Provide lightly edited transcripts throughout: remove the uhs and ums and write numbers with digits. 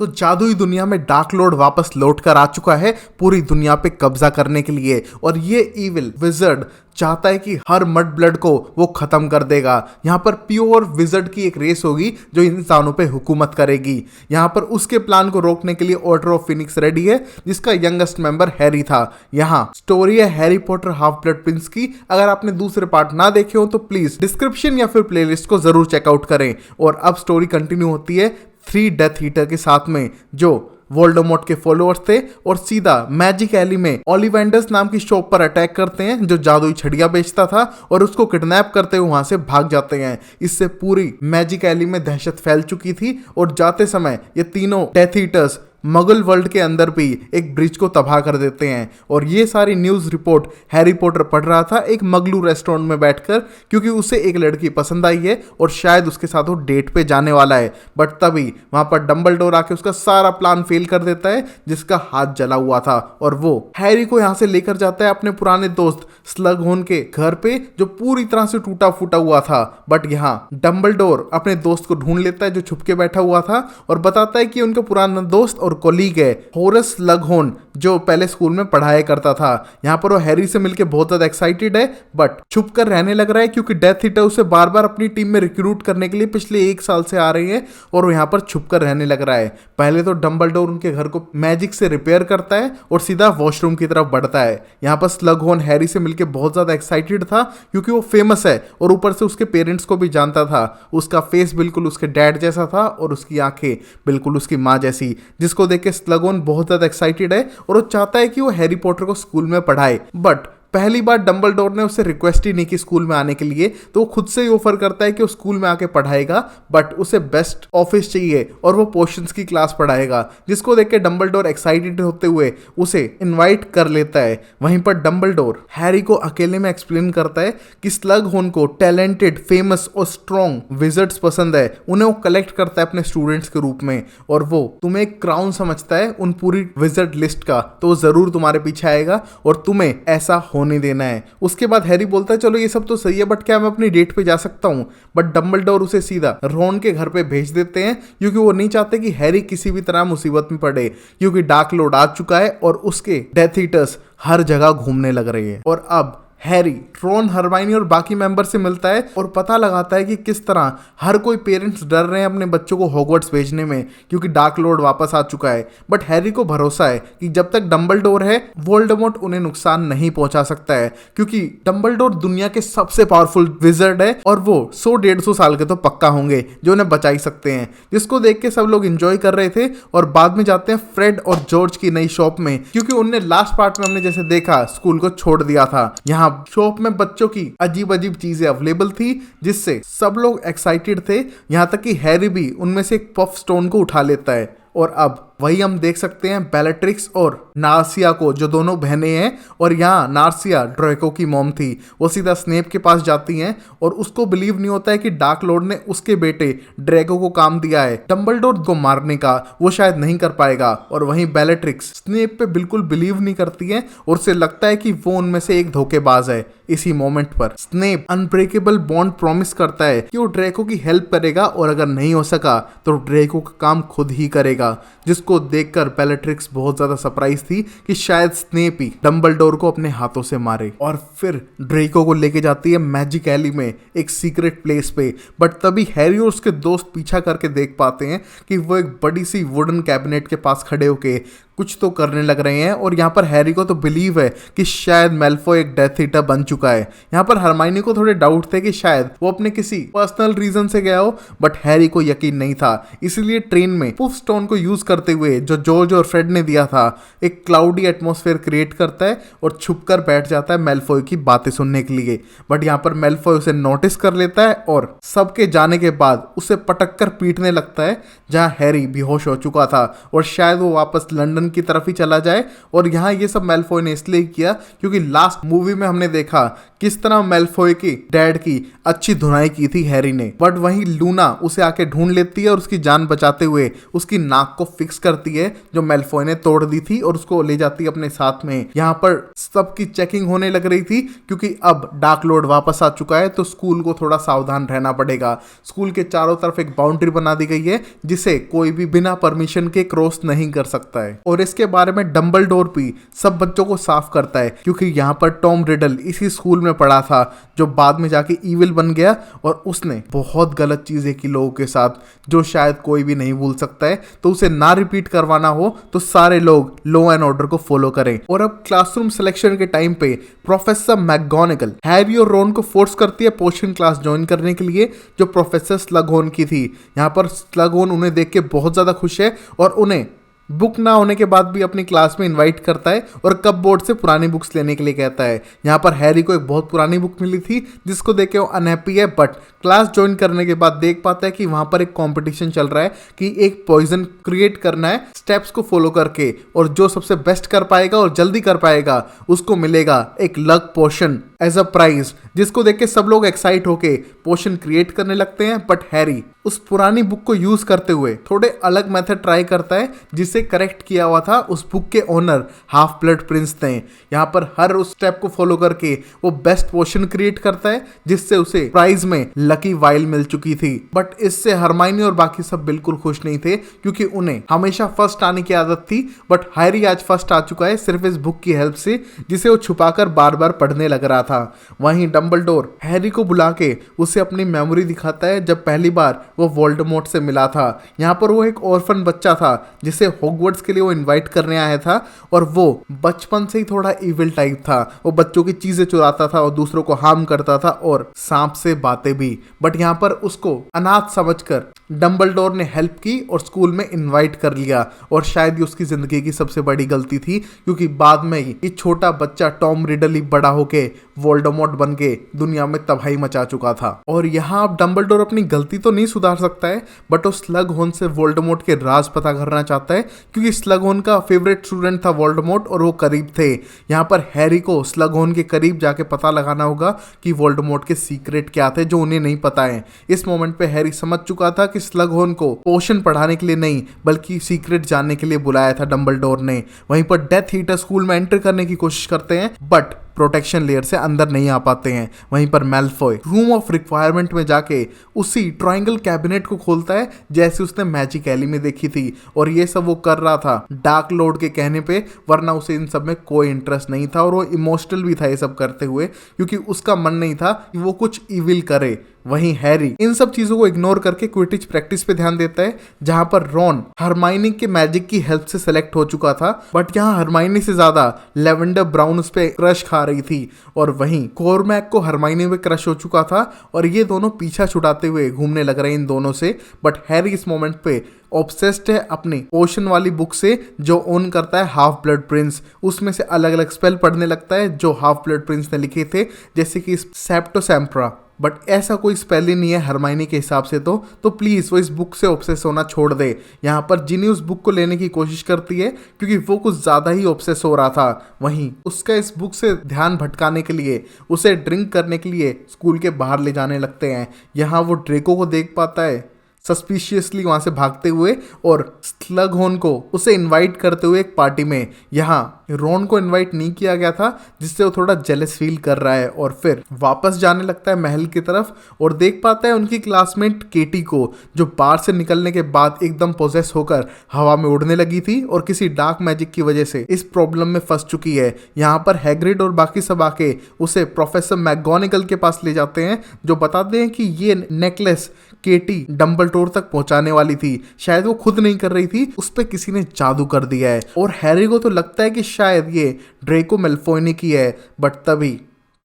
तो जादुई दुनिया में डार्क लॉर्ड वापस लौट कर आ चुका है पूरी दुनिया पे कब्जा करने के लिए। और ये इविल विजर्ड चाहता है कि हर मड ब्लड को वो खत्म कर देगा। यहाँ पर प्योर विजर्ड की एक रेस होगी जो इंसानों पे हुकूमत करेगी। यहाँ पर उसके प्लान को रोकने के लिए ऑर्डर ऑफ फिनिक्स रेडी है, जिसका यंगेस्ट मेंबर हैरी था। यहाँ स्टोरी है Harry Potter half blood Prince की। अगर आपने दूसरे पार्ट ना देखे हो तो प्लीज डिस्क्रिप्शन या फिर प्लेलिस्ट को जरूर चेकआउट करें। और अब स्टोरी कंटिन्यू होती है 3 डेथ ईटर के साथ में, जो वोल्डेमॉर्ट के फॉलोअर्स थे और सीधा मैजिक एली में ओलिवेंडर्स नाम की शॉप पर अटैक करते हैं जो जादुई छड़ियां बेचता था, और उसको किडनैप करते हुए वहां से भाग जाते हैं। इससे पूरी मैजिक एली में दहशत फैल चुकी थी और जाते समय ये तीनों डेथ ईटर्स मगल वर्ल्ड के अंदर भी एक ब्रिज को तबाह कर देते हैं। और ये सारी न्यूज़ रिपोर्ट हैरी पॉटर पढ़ रहा था एक मगलू रेस्टोरेंट में बैठकर, क्योंकि उसे एक लड़की पसंद आई है और शायद उसके साथ वो डेट पे जाने वाला है। बट तभी वहां पर डंबलडोर आके उसका सारा प्लान फेल कर देता है, जिसका हाथ जला हुआ था। और वो हैरी को यहाँ से लेकर जाता है अपने पुराने दोस्त स्लगहोर्न के घर पे, जो पूरी तरह से टूटा फूटा हुआ था। बट यहाँ डंबलडोर अपने दोस्त को ढूंढ लेता है जो छुप के बैठा हुआ था, और बताता है कि उनका पुराना दोस्त और कोलीग है होरस स्लगहोर्न, जो पहले स्कूल में पढ़ाया करता था। यहाँ पर वो हैरी से मिलके बहुत ज्यादा एक्साइटेड है, बट छुप कर रहने लग रहा है क्योंकि डेथ ईटर उसे बार बार अपनी टीम में रिक्रूट करने के लिए पिछले 1 साल से आ रही है, और वो यहाँ पर छुप कर रहने लग रहा है। पहले तो डंबलडोर उनके घर को मैजिक से रिपेयर करता है और सीधा वॉशरूम की तरफ बढ़ता है। यहाँ पर स्लगहोर्न हैरी से मिलके बहुत ज्यादा एक्साइटेड था क्योंकि वो फेमस है और ऊपर से उसके पेरेंट्स को भी जानता था। उसका फेस बिल्कुल उसके डैड जैसा था और उसकी आंखें बिल्कुल उसकी माँ जैसी, जिसको देख के स्लगहोर्न बहुत ज्यादा एक्साइटेड है और वो चाहता है कि वो हैरी पॉटर को स्कूल में पढ़ाए। बट पहली बार डंबलडोर ने उससे रिक्वेस्ट ही नहीं की स्कूल में आने के लिए, तो वो खुद से ही ऑफर करता है कि वो स्कूल में आके पढ़ाएगा, बट उसे बेस्ट ऑफिस चाहिए और वो पोशंस की क्लास पढ़ाएगा। जिसको देख के डंबलडोर एक्साइटेड होते हुए उसे इनवाइट कर लेता है। वहीं पर डंबलडोर हैरी को अकेले में एक्सप्लेन करता है कि स्लगहोर्न को टैलेंटेड, फेमस और स्ट्रॉन्ग विजर्ड्स पसंद है। उन्हें वो कलेक्ट करता है अपने स्टूडेंट्स के रूप में, और वो तुम्हें एक क्राउन समझता है उन पूरी विजर्ड लिस्ट का, तो वो जरूर तुम्हारे पीछे आएगा और तुम्हें ऐसा नहीं देना है। उसके बाद हैरी बोलता है चलो ये सब तो सही है, बट क्या मैं अपनी डेट पे जा सकता हूँ? बट डंबलडोर उसे सीधा रॉन के घर पे भेज देते हैं, क्योंकि वो नहीं चाहते कि हैरी किसी भी तरह मुसीबत में पड़े, क्योंकि डार्क लॉर्ड आ चुका है और उसके डेथ ईटर्स हर जगह घूमने लग रहे हैं। और अब हैरी रॉन, हरमाइनी और बाकी मेंबर से मिलता है और पता लगाता है कि किस तरह हर कोई पेरेंट्स डर रहे हैं अपने बच्चों को हॉगवर्ट्स भेजने में, क्योंकि डार्क लॉर्ड वापस आ चुका है। बट हैरी को भरोसा है कि जब तक डंबलडोर है वोल्डेमॉर्ट उन्हें नुकसान नहीं पहुंचा सकता है, क्योंकि डंबलडोर दुनिया के सबसे पावरफुल विजर्ड है और वो 100-150 साल के तो पक्का होंगे जो उन्हें बचा ही सकते हैं। जिसको देख के सब लोग एंजॉय कर रहे थे और बाद में जाते हैं फ्रेड और जॉर्ज की नई शॉप में, क्योंकि उनने लास्ट पार्ट में हमने जैसे देखा स्कूल को छोड़ दिया था। यहाँ शॉप में बच्चों की अजीब अजीब चीजें अवेलेबल थी, जिससे सब लोग एक्साइटेड थे, यहां तक कि हैरी भी उनमें से एक पफ स्टोन को उठा लेता है। और अब वही हम देख सकते हैं बेलेट्रिक्स और नार्सिया को, जो दोनों बहनें हैं, और यहाँ नार्सिया ड्रैको की मॉम थी। वो सीधा स्नेप के पास जाती हैं और उसको बिलीव नहीं होता है कि डार्क लॉर्ड ने उसके बेटे ड्रैको को काम दिया है डंबलडोर को मारने का, वो शायद नहीं कर पाएगा। और वहीं बेलेट्रिक्स स्नेप पे बिल्कुल बिलीव नहीं करती है और उसे लगता है कि वो उनमें से एक धोखेबाज है। इसी मोमेंट पर स्नेप अनब्रेकेबल बॉन्ड प्रॉमिस करता है कि वो ड्रैको की हेल्प करेगा और अगर नहीं हो सका तो ड्रैको का काम खुद ही करेगा, जिसको देखकर बेलेट्रिक्स बहुत ज्यादा सरप्राइज थी कि शायद स्नेप ही डंबलडोर को अपने हाथों से मारे। और फिर ड्रैको को लेके जाती है मैजिक एली में एक सीक्रेट प्लेस पे। बट तभी हैरी और उसके दोस्त पीछा करके देख पाते हैं कि वो एक बड़ी सी वुडन कैबिनेट के पास खड़े होके कुछ तो करने लग रहे हैं। और यहाँ पर हैरी को तो बिलीव है कि शायद मैल्फॉय एक डेथ ईटर बन चुका है। यहाँ पर हरमाइनी को थोड़े डाउट थे कि शायद वो अपने किसी पर्सनल रीजन से गया हो, बट हैरी को यकीन नहीं था। इसलिए ट्रेन में पुफ स्टोन को यूज करते हुए जो जॉर्ज और फ्रेड ने दिया था, एक क्लाउडी एटमॉस्फेयर क्रिएट करता है और छुपकर बैठ जाता है मैल्फॉय की बातें सुनने के लिए। बट यहाँ पर मैल्फॉय उसे नोटिस कर लेता है और सबके जाने के बाद उसे पटक कर पीटने लगता है, जहाँ हैरी बेहोश हो चुका था और शायद वो वापस लंदन विलन की तरफ ही चला जाए। और यहाँ ये सब मैल्फॉय ने इसलिए किया क्योंकि लास्ट मूवी में हमने देखा किस तरह मैल्फॉय की डैड की अच्छी धुनाई की थी हैरी ने, बट वहीं लूना उसे आके ढूंढ लेती है और उसकी जान बचाते हुए उसकी नाक को फिक्स करती है जो मैल्फॉय ने तोड़ दी थी, और उसको ले जाती है अपने साथ में। यहाँ पर सबकी चेकिंग होने लग रही थी क्योंकि अब डार्क लॉर्ड वापस आ चुका है, तो स्कूल को थोड़ा सावधान रहना पड़ेगा। स्कूल के चारों तरफ एक बाउंड्री बना दी गई है जिसे कोई भी बिना परमिशन के क्रॉस नहीं कर सकता है। और इसके बारे में डंबलडोर भी सब बच्चों को साफ करता है क्योंकि यहाँ पर टॉम रिडल इसी स्कूल में पढ़ा था जो बाद में जाके ईविल बन गया, और उसने बहुत गलत चीजें की लोगों के साथ जो शायद कोई भी नहीं भूल सकता है। तो उसे ना रिपीट करवाना हो तो सारे लोग लॉ एंड ऑर्डर को फॉलो करें। और अब क्लासरूम सिलेक्शन के टाइम पे प्रोफेसर मैकगोनागल हैरी और रॉन को फोर्स करती है पोशन क्लास ज्वाइन करने के लिए जो प्रोफेसर स्लगहोर्न की थी। यहाँ पर स्लगहोर्न उन्हें देख के बहुत ज्यादा खुश है और उन्हें बुक ना होने के बाद भी अपनी क्लास में इनवाइट करता है और कप बोर्ड से पुरानी बुक्स लेने के लिए कहता है। यहाँ पर हैरी को एक बहुत पुरानी बुक मिली थी जिसको देख के वो अनहैप्पी है, बट क्लास ज्वाइन करने के बाद देख पाता है कि वहां पर एक कंपटीशन चल रहा है कि एक पॉइजन क्रिएट करना है स्टेप्स को फॉलो करके, और जो सबसे बेस्ट कर पाएगा और जल्दी कर पाएगा उसको मिलेगा एक luck potion as a prize, जिसको देख के सब लोग एक्साइट होके पोशन क्रिएट करने लगते हैं। बट हैरी उस पुरानी बुक को यूज करते हुए थोड़े अलग मेथड ट्राई करता है जिसे करेक्ट किया हुआ था उस बुक के ओनर हाफ ब्लड प्रिंस ने। यहाँ पर हर उस स्टेप को फॉलो करके वो बेस्ट पोशन क्रिएट करता है जिससे उसे प्राइज में लकी वाइल मिल चुकी थी। बट इससे हरमाइनी और बाकी सब बिल्कुल खुश नहीं थे क्योंकि उन्हें हमेशा फर्स्ट आने की आदत थी, बट हैरी आज फर्स्ट आ चुका है सिर्फ इस बुक की हेल्प से जिसे वो छुपाकर बार बार पढ़ने लग रहा था। वहीं डंबलडोर हैरी को बुला के उसे अपनी मेमोरी दिखाता है जब पहली बार वो वोल्डेमॉर्ट से मिला था। यहाँ पर वो एक ऑर्फन बच्चा था जिसे हॉगवर्ट्स के लिए वो इनवाइट करने आया था, और वो बचपन से ही थोड़ा इविल टाइप था। वो बच्चों की चीजें चुराता था और दूसरों को हार्म करता था और सांप से बातें भी। बट यहाँ पर उसको अनाथ समझकर डंबलडोर ने हेल्प की और स्कूल में इनवाइट कर लिया, और शायद ये उसकी जिंदगी की सबसे बड़ी गलती थी क्योंकि बाद में ही ये छोटा बच्चा टॉम रिडल ही बड़ा होके वोल्डेमॉर्ट बन के दुनिया में तबाही मचा चुका था। और यहाँ अब डंबलडोर अपनी गलती तो नहीं सुधार सकता है, बट वो स्लगहोर्न से वोल्डेमॉर्ट के राज पता करना चाहता है क्योंकि स्लगहोर्न का फेवरेट स्टूडेंट था वोल्डेमॉर्ट और वो करीब थे। यहाँ पर हैरी को स्लगहोर्न के करीब जाके पता लगाना होगा कि वोल्डेमॉर्ट के सीक्रेट क्या थे जो उन्हें नहीं पता है। इस मोमेंट पे हैरी समझ चुका था कि स्लगहोर्न को पोशन पढ़ाने के लिए नहीं बल्कि सीक्रेट जानने के लिए बुलाया था डंबलडोर ने। वहीं पर डेथ ईटर स्कूल में एंटर करने की कोशिश करते हैं बट प्रोटेक्शन लेयर से अंदर नहीं आ पाते हैं। वहीं पर मैल्फॉय रूम ऑफ रिक्वायरमेंट में जाके उसी ट्रायंगल कैबिनेट को खोलता है जैसे उसने मैजिक एली में देखी थी, और ये सब वो कर रहा था डार्क लॉर्ड के कहने पे, वरना उसे इन सब में कोई इंटरेस्ट नहीं था और वो इमोशनल भी था ये सब करते हुए क्योंकि उसका मन नहीं था कि वो कुछ इविल करे। वहीं हैरी इन सब चीजों को इग्नोर करके क्विडिच प्रैक्टिस पे ध्यान देता है जहां पर रॉन हरमाइनी के मैजिक की हेल्प से सेलेक्ट हो चुका था, बट यहाँ हरमाइनी से ज्यादा लेवेंडर ब्राउन उस पे क्रश खा रही थी, और वहीं कोरमैक को हरमाइनी पे क्रश हो चुका था और ये दोनों पीछा छुड़ाते हुए घूमने लग रहे हैं इन दोनों से। बट हैरी इस मोमेंट पे ऑब्सेस्ड है अपनी पोशन वाली बुक से जो ओन करता है हाफ ब्लड प्रिंस। उसमें से अलग अलग स्पेल पढ़ने लगता है जो हाफ ब्लड प्रिंस ने लिखे थे, जैसे कि सेप्टोसेम्प्रा, बट ऐसा कोई स्पेल ही नहीं है हरमाइनी के हिसाब से। तो प्लीज वो इस बुक से ऑब्सेस होना छोड़ दे। यहाँ पर जिनी उस बुक को लेने की कोशिश करती है क्योंकि वो कुछ ज्यादा ही ऑब्सेस हो रहा था। वहीं उसका इस बुक से ध्यान भटकाने के लिए उसे ड्रिंक करने के लिए स्कूल के बाहर ले जाने लगते हैं। यहाँ वो ड्रेको को देख पाता है सस्पिशियसली वहां से भागते हुए और स्लगहोर्न को उसे इनवाइट करते हुए एक पार्टी में। यहाँ रॉन को इनवाइट नहीं किया गया था जिससे वो थोड़ा जेलस फील कर रहा है, और फिर वापस जाने लगता है महल की तरफ और देख पाता है उनकी क्लासमेट केटी को जो बार से निकलने के बाद एकदम पोजेस होकर हवा में उड़ने लगी थी और किसी डार्क मैजिक की वजह से इस प्रॉब्लम में फंस चुकी है। यहाँ पर हैग्रिड और बाकी सब आके उसे प्रोफेसर मैकगोनागल के पास ले जाते हैं जो बताते हैं कि ये नेकलेस केटी डंबलडोर तक पहुंचाने वाली थी, शायद वो खुद नहीं कर रही थी, उस पर किसी ने जादू कर दिया है। और हैरी को तो लगता है कि शायद ये ड्रेको मैल्फॉय ने की है, बट तभी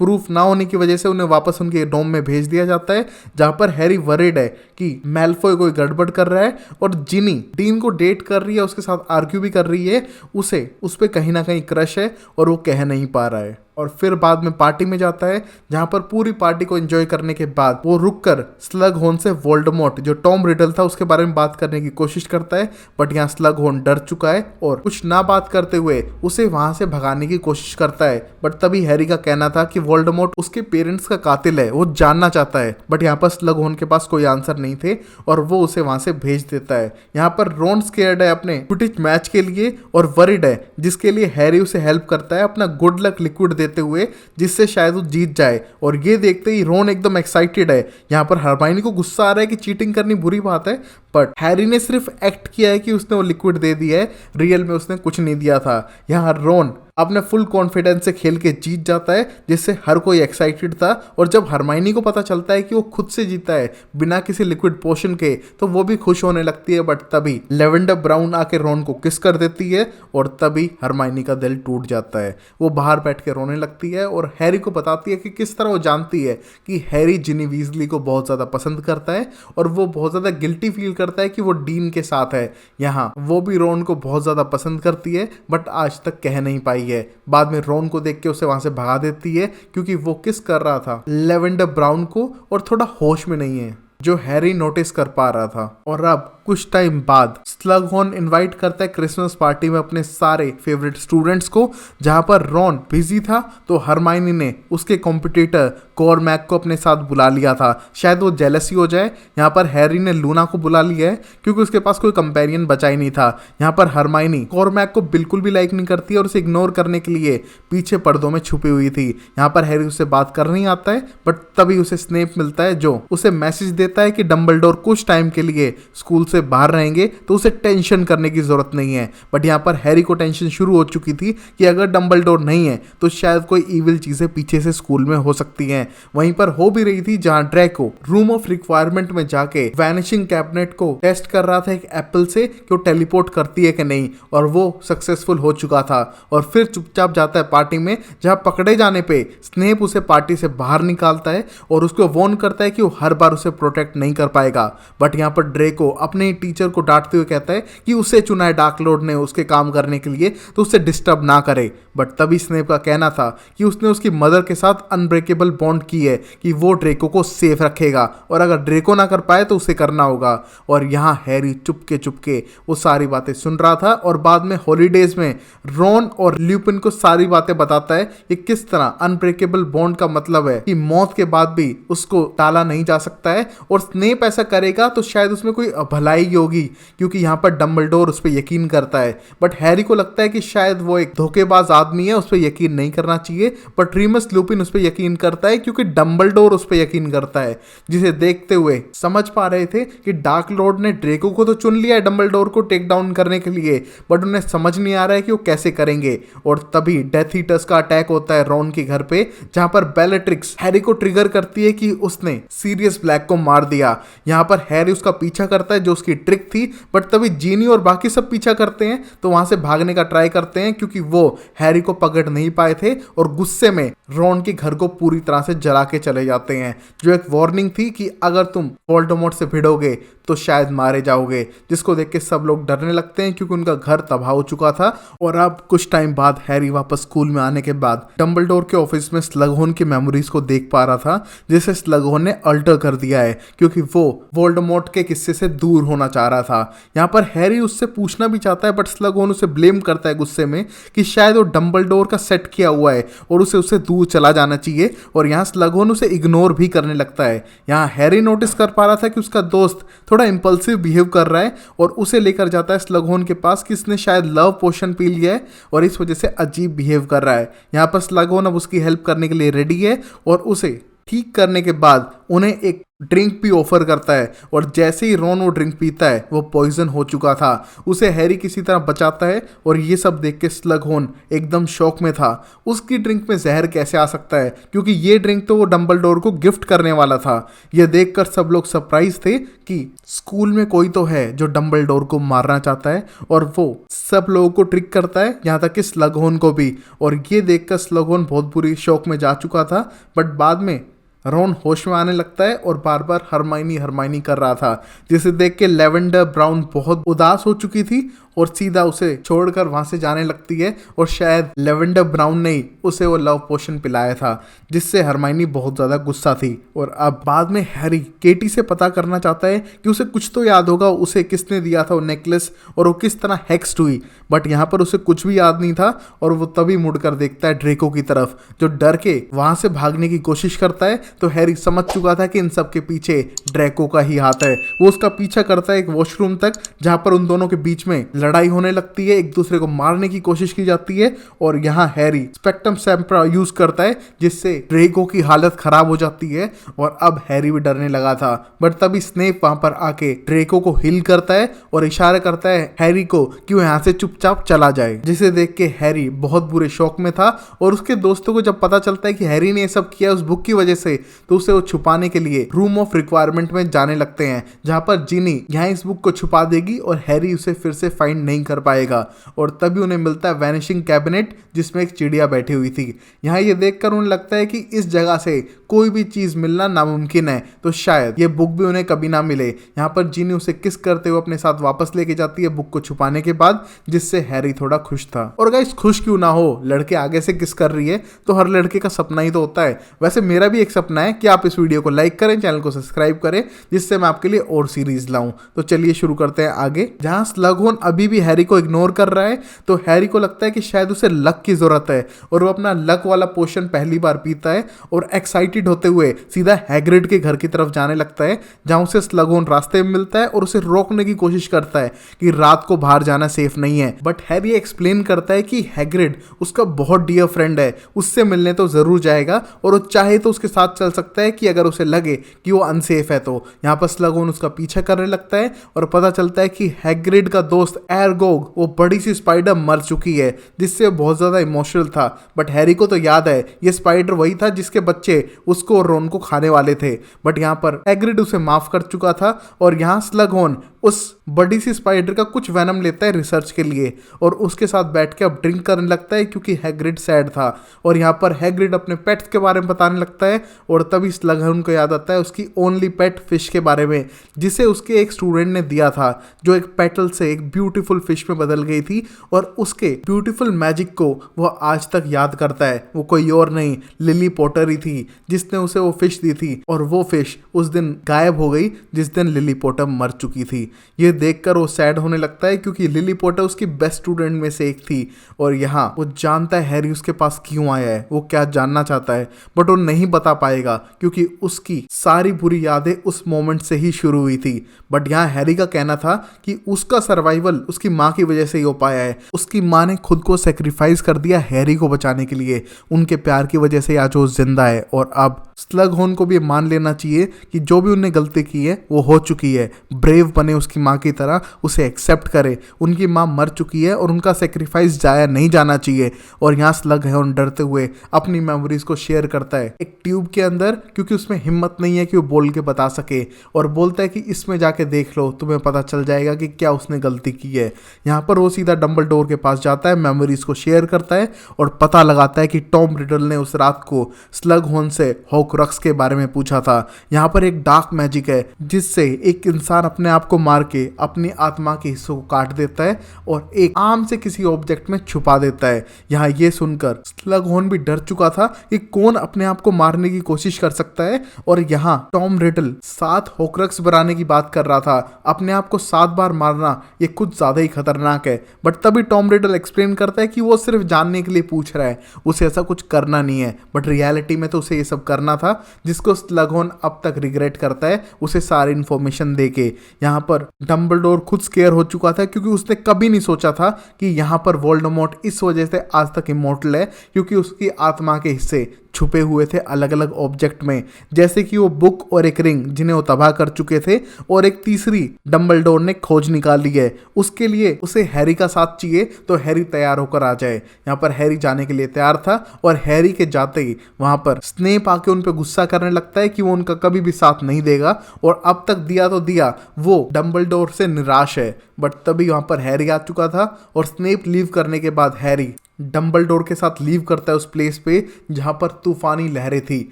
प्रूफ ना होने की वजह से उन्हें वापस उनके डोम में भेज दिया जाता है जहां पर हैरी वरीड है कि मैल्फॉय कोई गड़बड़ कर रहा है और जिनी डीन को डेट कर रही है, उसके साथ आर्ग्यू भी कर रही है, उसे उस पर कहीं ना कहीं क्रश है और वो कह नहीं पा रहा है। और फिर बाद में पार्टी में जाता है, जहां पर पूरी पार्टी को एंजॉय करने के बाद वो रुककर स्लगहोर्न से वोल्डेमॉर्ट जो टॉम रिडल था उसके बारे में बात करने की कोशिश करता है। बट यहाँ स्लगहोर्न डर चुका है और कुछ ना बात करते हुए उसे वहां से भगाने की कोशिश करता है। बट तभी हैरी का कहना था कि वोल्डेमॉर्ट उसके पेरेंट्स का कातिल है, वो जानना चाहता है। बट यहाँ पर स्लगहोर्न के पास कोई आंसर नहीं थे और वो उसे वहां से भेज देता है। यहाँ पर रॉन स्केयर्ड है अपने क्विडिच मैच के लिए और वरिड है, जिसके लिए हैरी उसे हेल्प करता है अपना गुड लक लिक्विड देते हुए, जिससे शायद वो जीत जाए। और ये देखते ही रॉन एकदम एक्साइटेड है। यहाँ पर हरमाइनी को गुस्सा आ रहा है कि चीटिंग करनी बुरी बात है, बट हैरी ने सिर्फ एक्ट किया है कि उसने वो लिक्विड दे दिया है, रियल में उसने कुछ नहीं दिया था। यहाँ रॉन अपने फुल कॉन्फिडेंस से खेल के जीत जाता है, जिससे हर कोई एक्साइटेड था। और जब हरमाइनी को पता चलता है कि वो खुद से जीता है बिना किसी लिक्विड पोशन के, तो वो भी खुश होने लगती है। बट तभी लेवेंडर ब्राउन आके रॉन को किस कर देती है और तभी हरमाइनी का दिल टूट जाता है। वो बाहर बैठ के रोने लगती है और हैरी को बताती है कि किस तरह वो जानती है कि हैरी जिनी वीजली को बहुत ज़्यादा पसंद करता है और वो बहुत ज़्यादा गिल्टी फील करता है कि वो डीन के साथ है। यहाँ वो भी रॉन को बहुत ज़्यादा पसंद करती है, बट आज तक कह नहीं पाई है। बाद में रॉन को देख के उसे वहां से भगा देती है, क्योंकि वो किस कर रहा था लेवेंडर ब्राउन को और थोड़ा होश में नहीं है, जो हैरी नोटिस कर पा रहा था। और अब कुछ टाइम बाद स्लगहोर्न इनवाइट करता है क्रिसमस पार्टी में अपने सारे फेवरेट स्टूडेंट्स को, जहां पर रॉन बिजी था तो हरमाइनी ने उसके कॉम्पिटिटर कॉर्मैक को अपने साथ बुला लिया था, शायद वो जेलसी हो जाए। यहाँ पर हैरी ने लूना को बुला लिया है क्योंकि उसके पास कोई कंपेरियन बचा ही नहीं था। यहाँ पर हरमाइनी कॉर्मैक को बिल्कुल भी लाइक नहीं करती और उसे इग्नोर करने के लिए पीछे पर्दों में छुपी हुई थी। यहाँ पर हैरी उससे बात कर नहीं आता है, बट तभी उसे स्नेप मिलता है जो उसे मैसेज देता है कि डंबलडोर कुछ टाइम के लिए स्कूल से बाहर रहेंगे, तो उसे टेंशन करने की जरूरत नहीं है। बट यहाँ पर हैरी को टेंशन शुरू हो चुकी थी कि अगर डंबलडोर नहीं है तो शायद कोई इविल चीजें पीछे से स्कूल में हो सकती हैं। वहीं पर हो भी रही थी जहां ड्रैको रूम ऑफ रिक्वायरमेंट में जाके वैनिशिंग कैबिनेट को टेस्ट कर रहा था एक एप्पल से कि वो टेलीपोर्ट करती है कि नहीं, और वो सक्सेसफुल हो चुका था। और फिर चुपचाप जाता है पार्टी में, जहां पकड़े जाने पे स्नेप उसे पार्टी से बाहर निकालता है और उसको वार्न करता है कि वो हर बार उसे प्रोटेक्ट नहीं कर पाएगा। बट यहाँ पर ड्रेको अपने टीचर को डांटते हुए कहता है कि उसे चुना है डार्क लॉर्ड ने उसके काम करने के लिए, तो उसे डिस्टर्ब ना करे। बट तभी स्नेप का कहना था कि उसने उसकी मदर के साथ अनब्रेकेबल बॉन्ड की है कि वो ड्रेको को सेफ रखेगा, और अगर ड्रेको ना कर पाए तो उसे करना होगा। और यहाँ हैरी चुपके चुपके वो सारी बातें सुन रहा था और बाद में हॉलीडेज में रॉन और ल्यूपिन को सारी बातें बताता है कि किस तरह अनब्रेकेबल बॉन्ड का मतलब है कि मौत के बाद भी उसको टाला नहीं जा सकता है, और स्नेप ऐसा करेगा तो शायद उसमें कोई भलाई होगी, क्योंकि यहाँ पर डंबलडोर उस पर यकीन करता है। बट हैरी को लगता है कि शायद वो एक धोखेबाज आदमी है, उस पर यकीन नहीं करना चाहिए। बट रीमस लुपिन उस पर यकीन करता है क्योंकि डंबलडोर उस पर यकीन करता है, जिसे देखते हुए समझ पा रहे थे कि डार्क लॉर्ड ने ड्रेको को तो चुन लिया है डंबलडोर को टेक डाउन करने के लिए, बट उन्हें समझ नहीं आ रहा है कि वो कैसे करेंगे। और तभी डेथ ईटर्स का अटैक होता है रॉन के घर पे, जहां पर बेलेट्रिक्स हैरी को ट्रिगर करती है कि उसने सीरियस ब्लैक को मार दिया। यहाँ पर हैरी उसका पीछा करता है जो उसकी ट्रिक थी, बट तभी जीनी और बाकी सब पीछा करते हैं तो वहां से भागने का ट्राई करते हैं, क्योंकि वो हैरी को पकड़ नहीं पाए थे और गुस्से में रॉन के घर को पूरी तरह से जला के चले जाते हैं, जो एक वार्निंग थी कि अगर तुम वोल्डेमॉर्ट से भिड़ोगे तो शायद मारे जाओगे, जिसको देख के सब लोग डरने लगते हैं क्योंकि उनका घर तबाह हो चुका था। और अब कुछ टाइम बाद हैरी वापस स्कूल में आने के बाद डंबलडोर के ऑफिस में स्लगहोर्न की मेमोरीज को देख पा रहा था, जिसे स्लगहोर्न ने अल्टर कर दिया है क्योंकि वो वोल्डेमॉर्ट के किस्से से दूर होना चाह रहा था। यहाँ पर हैरी उससे पूछना भी चाहता है, बट स्लगहोर्न उसे ब्लेम करता है गुस्से में कि शायद वो डंबलडोर का सेट किया हुआ है और उसे उससे दूर चला जाना चाहिए। और यहाँ स्लगहोर्न उसे इग्नोर भी करने लगता है। यहाँ हैरी नोटिस कर पा रहा था कि उसका दोस्त थोड़ा इंपल्सिव बिहेव कर रहा है और उसे लेकर जाता है स्लगहोर्न के पास कि इसने शायद लव पोशन पी लिया है और इस वजह से अजीब बिहेव कर रहा है। यहाँ पर स्लगहोर्न अब उसकी हेल्प करने के लिए रेडी है और उसे ठीक करने के बाद उन्हें एक ड्रिंक भी ऑफर करता है। और जैसे ही रॉन वो ड्रिंक पीता है वो पॉइजन हो चुका था, उसे हैरी किसी तरह बचाता है। और ये सब देख के स्लगहोर्न एकदम शॉक में था, उसकी ड्रिंक में जहर कैसे आ सकता है, क्योंकि ये ड्रिंक तो वो डंबलडोर को गिफ्ट करने वाला था। ये देखकर सब लोग सरप्राइज थे कि स्कूल में कोई तो है जो डंबलडोर को मारना चाहता है, और वो सब लोगों को ट्रिक करता है, यहाँ तक कि स्लगहोर्न को भी। और ये देखकर स्लगहोर्न बहुत बुरी शॉक में जा चुका था। बट बाद में रॉन होश में आने लगता है और बार बार हरमाइनी कर रहा था, जिसे देख के लेवेंडर ब्राउन बहुत उदास हो चुकी थी और सीधा उसे छोड़कर वहां से जाने लगती है और शायद लेवेंडर ब्राउन ने ही उसे वो लव पोशन पिलाया था, जिससे हरमाइनी बहुत ज्यादा गुस्सा थी। और अब बाद में हैरी केटी से पता करना चाहता है कि उसे कुछ तो याद होगा, उसे किसने दिया था वो नेकलेस और वो किस तरह हेक्स्ड हुई, बट यहाँ पर उसे कुछ भी याद नहीं था। और वो तभी मुड़कर देखता है ड्रेको की तरफ, जो डर के वहां से भागने की कोशिश करता है। तो हैरी समझ चुका था कि इन सब के पीछे ड्रेको का ही हाथ है। वो उसका पीछा करता है एक वॉशरूम तक, जहां पर उन दोनों के बीच में लड़ाई होने लगती है, एक दूसरे को मारने की कोशिश की जाती है। और यहाँ हैरी स्पेक्ट्रम सैम्परा यूज करता है, जिससे ड्रेको की हालत खराब हो जाती है और अब हैरी भी डरने लगा था। बट तभी स्नेप वहां पर आके ड्रेको को हिल करता है और इशारा करता है हैरी को कि वो यहाँ से चुपचाप चला जाए, जिसे देख के हैरी बहुत बुरे शौक में था। और उसके दोस्तों को जब पता चलता है कि हैरी ने ये सब किया उस बुक की वजह से, तो उसे वो छुपाने के लिए रूम ऑफ रिक्वायरमेंट में जाने लगते हैं, जहां पर जिनी यहाँ इस बुक को छुपा देगी और हैरी उसे फिर से फाइंड नहीं कर पाएगा। और तभी उन्हें मिलता है वैनिशिंग कैबिनेट, जिसमें एक चिड़िया बैठी हुई थी। यहाँ ये देखकर उन्हें लगता है कि इस जगह से कोई भी चीज मिलना नामुमकिन है, तो शायद ये बुक भी उन्हें कभी ना मिले। यहाँ पर जिनी उसे किस करते हुए अपने साथ वापस लेके जाती है बुक को छुपाने के बाद, जिससे हैरी थोड़ा खुश था। और गाइस खुश क्यों ना हो, लड़के आगे से किस कर रही है तो हर लड़के का सपना ही तो होता है। वैसे मेरा भी एक सपना है कि आप इस वीडियो को लाइक करें, चैनल को सब्सक्राइब करें, जिससे मैं आपके लिए और सीरीज लाऊं। तो चलिए शुरू करते हैं आगे। जहां स्लगहोर्न अभी भी हैरी को इग्नोर कर रहा है, तो हैरी को लगता है कि शायद उसे लक की जरूरत है और वो अपना लक वाला पोशन पहली बार पीता है और एक्साइटेड होते हुए सीधा हैग्रिड के घर की तरफ जाने लगता है, जहां उसे स्लगहोर्न रास्ते में मिलता है और उसे रोकने की कोशिश करता है कि रात को बाहर जाना सेफ नहीं है। बट हैरी एक्सप्लेन करता है कि हैग्रिड उसका बहुत डियर फ्रेंड है, उससे मिलने तो जरूर जाएगा और वो चाहे तो उसके साथ चल सकता है कि अगर उसे लगे कि वो अनसेफ है। तो यहाँ पर स्लगहोर्न उसका पीछा करने लगता है और पता चलता है कि हैग्रिड का दोस्त एरगोग वो बड़ी सी स्पाइडर मर चुकी है, जिससे बहुत ज्यादा इमोशनल था। बट हैरी को तो याद है ये स्पाइडर वही था जिसके बच्चे उसको और रोन को खाने वाले थे। बट यहाँ पर हैग्रिड उसे माफ कर चुका था और यहाँ स्लगहोर्न उस बड़ी सी स्पाइडर का कुछ वेनम लेता है रिसर्च के लिए और उसके साथ बैठ के अब ड्रिंक करने लगता है, क्योंकि हैग्रिड सैड था। और यहाँ पर हैग्रिड अपने पेट्स के बारे में बताने लगता है और तभी स्लगहोर्न को याद आता है उसकी ओनली पेट फिश के बारे में, जिसे उसके एक स्टूडेंट ने दिया था, जो एक पेटल से एक ब्यूटीफुल फिश में बदल गई थी। और उसके ब्यूटीफुल मैजिक को वह आज तक याद करता है। वो कोई और नहीं, लिली पॉटर ही थी जिसने उसे वो फिश दी थी। और वो फिश उस दिन गायब हो गई जिस दिन लिली पॉटर मर चुकी थी। ये देखकर वो सैड होने लगता है, क्योंकि लिली पॉटर उसकी बेस्ट स्टूडेंट में से एक थी। और यहाँ वो जानता है हैरी उसके पास क्यों आया है, वो क्या जानना चाहता है, बट वो नहीं बता पाएगा क्योंकि उसकी सारी बुरी यादें उस मोमेंट से ही शुरू हुई थी। बट यहाँ हैरी का कहना था कि उसका सर्वाइवल उसकी माँ की वजह से ही हो पाया है। उसकी माँ ने खुद को सेक्रीफाइस कर दिया हैरी को बचाने के लिए, उनके प्यार की वजह से आज वो जिंदा है। और अब स्लगहोर्न को भी मान लेना चाहिए कि जो भी उन्हें गलती की है वो हो चुकी है। ब्रेव बने उसकी माँ की तरह, उसे एक्सेप्ट करे। उनकी माँ मर चुकी है और उनका सेक्रीफाइस जाया नहीं जाना चाहिए। और यहाँ स्लगहोर्न डरते हुए अपनी मेमोरीज को शेयर करता है एक ट्यूब के अंदर, क्योंकि उसमें हिम्मत नहीं है कि वो बोल के बता सके। और बोलता है कि इसमें जाके देख लो, तुम्हें पता चल जाएगा कि क्या उसने गलती की है। यहाँ पर वो सीधा डंबलडोर के पास जाता है, मेमोरीज को शेयर करता है और पता लगाता है कि टॉम रिडल ने उस रात को स्लगहोर्न से हॉकरक्स के बारे में पूछा था। यहाँ पर एक डार्क मैजिक है जिससे एक इंसान अपने आप को मार के अपनी आत्मा के हिस्सों को काट देता है और एक आम से किसी ऑब्जेक्ट में छुपा देता है। यहाँ ये सुनकर स्लगहोर्न भी डर चुका था कि कौन अपने आप को मारने की कोशिश कर सकता है। और यहाँ टॉम रिडल 7 हॉकरक्स बनाने की बात कर रहा था। अपने आप को 7 बार मारना ये कुछ ज्यादा ही खतरनाक है। बट तभी टॉम रिडल एक्सप्लेन करता है कि वो सिर्फ जानने के लिए पूछ रहा है, उसे ऐसा कुछ करना नहीं है। बट रियलिटी में तो उसे ये सब करना था, जिसको स्लगहोर्न अब तक रिग्रेट करता है उसे सारी इंफॉर्मेशन देके। यहाँ पर डंबलडोर खुद स्केयर हो चुका था, क्योंकि उसने कभी नहीं सोचा था कि यहाँ पर वोल्डेमॉर्ट इस वजह से आज तक इमॉर्टल है, क्योंकि उसकी आत्मा के हिस्से छुपे हुए थे अलग अलग ऑब्जेक्ट में, जैसे कि वो बुक और एक रिंग जिन्हें वो तबाह कर चुके थे, और एक तीसरी डंबलडोर ने खोज निकाली है। उसके लिए उसे हैरी का साथ चाहिए, तो हैरी तैयार होकर आ जाए। यहाँ पर हैरी जाने के लिए तैयार था और हैरी के जाते ही वहां पर स्नेप आके उन पे गुस्सा करने लगता है कि वो उनका कभी भी साथ नहीं देगा और अब तक दिया तो दिया, वो डंबलडोर से निराश है। बट तभी वहां पर हैरी आ चुका था और स्नेप लीव करने के बाद हैरी डंबलडोर के साथ लीव करता है उस प्लेस पे जहां पर तूफानी लहरें थी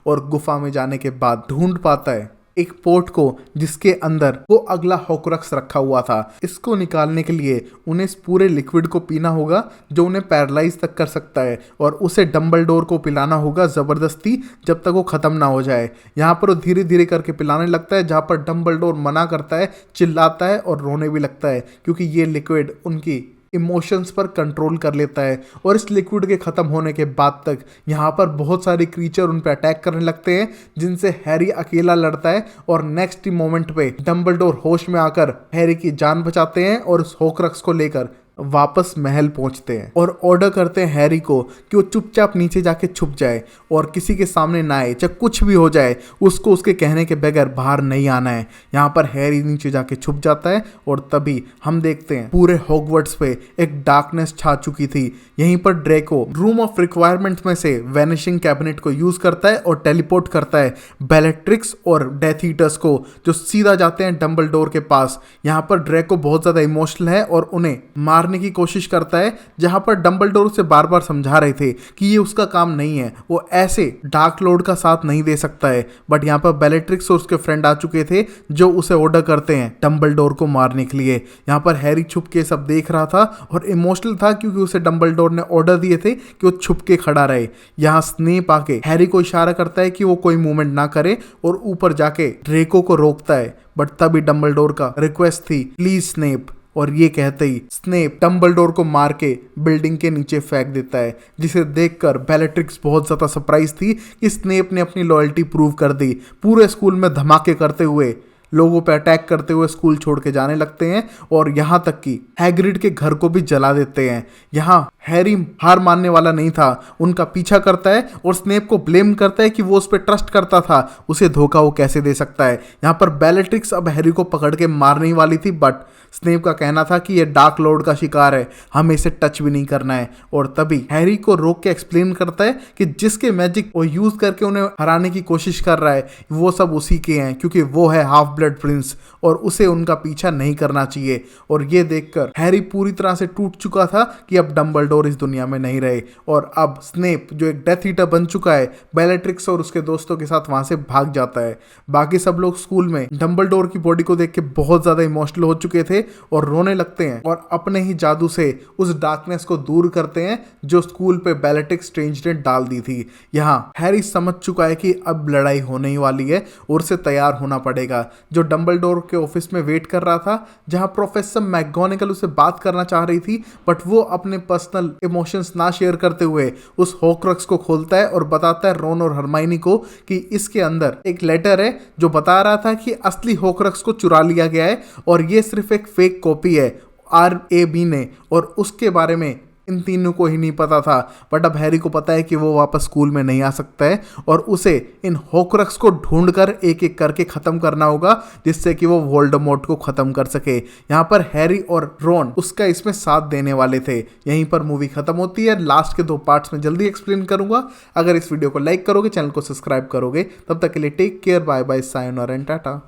और गुफा में जाने के बाद ढूंढ पाता है एक पोर्ट को जिसके अंदर वो अगला हॉकरक्स रखा हुआ था। इसको निकालने के लिए उन्हें इस पूरे लिक्विड को पीना होगा जो उन्हें पैरालाइज तक कर सकता है, और उसे डंबलडोर को पिलाना होगा जबरदस्ती जब तक वो खत्म ना हो जाए। यहाँ पर वो धीरे धीरे करके पिलाने लगता है, जहाँ पर डंबलडोर मना करता है, चिल्लाता है और रोने भी लगता है, क्योंकि ये लिक्विड उनकी इमोशंस पर कंट्रोल कर लेता है। और इस लिक्विड के ख़त्म होने के बाद तक यहाँ पर बहुत सारे क्रीचर उन पर अटैक करने लगते हैं, जिनसे हैरी अकेला लड़ता है। और नेक्स्ट मोमेंट पे डंबलडोर होश में आकर हैरी की जान बचाते हैं और उस हॉकरक्स को लेकर वापस महल पहुंचते हैं और ऑर्डर करते हैं हैरी को कि वो चुपचाप नीचे जाके छुप जाए और किसी के सामने ना आए, चाहे कुछ भी हो जाए उसको उसके कहने के बगैर बाहर नहीं आना है। यहाँ पर हैरी नीचे जाके छुप जाता है और तभी हम देखते हैं पूरे हॉगवर्ट्स पे एक डार्कनेस छा चुकी थी। यहीं पर ड्रेको रूम ऑफ रिक्वायरमेंट्स में से वैनिशिंग कैबिनेट को यूज करता है और टेलीपोर्ट करता है बेलेट्रिक्स और डेथ ईटर्स को, जो सीधा जाते हैं डंबलडोर के पास। यहाँ पर ड्रेको बहुत ज्यादा इमोशनल है और उन्हें मारने की कोशिश करता है, जहां पर डंबलडोर उसे बार बार समझा रहे थे कि ये उसका काम नहीं है, वो ऐसे डार्क लॉर्ड का साथ नहीं दे सकता है। बट यहाँ पर बेलेट्रिक्स और उसके फ्रेंड आ चुके थे जो उसे ऑर्डर करते हैं डंबलडोर को मारने के लिए। यहाँ पर हैरी छुप के सब देख रहा था और इमोशनल था, क्योंकि उसे डंबलडोर ने ऑर्डर दिए थे कि वो छुप के खड़ा रहे। यहाँ स्नेप आके हैरी को इशारा करता है कि वो कोई मूवमेंट ना करे और ऊपर जाके ड्रेको को रोकता है। बट तभी डंबलडोर का रिक्वेस्ट थी, प्लीज स्नेप, और ये कहते ही स्नेप डंबलडोर को मार के बिल्डिंग के नीचे फेंक देता है, जिसे देखकर बेलेट्रिक्स बहुत ज्यादा सरप्राइज थी कि स्नेप ने अपनी लॉयल्टी प्रूव कर दी। पूरे स्कूल में धमाके करते हुए, लोगों पे अटैक करते हुए स्कूल छोड़ के जाने लगते हैं और यहाँ तक कि हैग्रिड के घर को भी जला देते हैं। यहाँ हैरी हार मानने वाला नहीं था, उनका पीछा करता है और स्नेप को ब्लेम करता है कि वो उस पर ट्रस्ट करता था, उसे धोखा वो कैसे दे सकता है। यहाँ पर बेलेट्रिक्स अब हैरी को पकड़ के मारने ही वाली थी, बट स्नेप का कहना था कि ये डार्क लॉर्ड का शिकार है, हमें इसे टच भी नहीं करना है। और तभी हैरी को रोक के एक्सप्लेन करता है कि जिसके मैजिक वो यूज करके उन्हें हराने की कोशिश कर रहा है वो सब उसी के हैं, क्योंकि वो है हाफ ब्लड प्रिंस और उसे उनका पीछा नहीं करना चाहिए। और ये देखकर हैरी पूरी तरह से टूट चुका था कि अब डंबलडोर इस दुनिया में नहीं रहे। और अब स्नेप जो एक डेथ ईटर बन चुका है, बेलेट्रिक्स और उसके दोस्तों के साथ वहां से भाग जाता है। बाकी सब लोग स्कूल में डंबलडोर की बॉडी को देख के बहुत ज्यादा इमोशनल हो चुके थे और रोने लगते हैं और अपने ही जादू से उस डार्कनेस को दूर करते हैं जो स्कूल पे बेलेट्रिक्स स्ट्रेंज ने डाल दी थी। यहाँ हैरी समझ चुका है कि अब लड़ाई होने ही वाली है और उसे तैयार होना पड़ेगा। जो डंबलडोर के ऑफिस में वेट कर रहा था, जहां प्रोफेसर मैकगोनागल उसे बात करना चाह रही थी, बट वो अपने पर्सनल इमोशंस ना शेयर करते हुए उस हॉकरक्स को खोलता है और बताता है रोन और हरमाइनी को कि इसके अंदर एक लेटर है जो बता रहा था कि असली हॉकरक्स को चुरा लिया गया है और ये सिर्फ एक फेक कॉपी है RAB ने, और उसके बारे में इन तीनों को ही नहीं पता था। बट अब हैरी को पता है कि वो वापस स्कूल में नहीं आ सकता है और उसे इन हॉकरक्स को ढूंढकर एक एक करके खत्म करना होगा, जिससे कि वो वोल्डेमॉर्ट को खत्म कर सके। यहाँ पर हैरी और रॉन उसका इसमें साथ देने वाले थे। यहीं पर मूवी खत्म होती है। लास्ट के 2 पार्ट्स में जल्दी एक्सप्लेन करूंगा। अगर इस वीडियो को लाइक करोगे, चैनल को सब्सक्राइब करोगे, तब तक के लिए take care, bye bye, sayonara and Tata.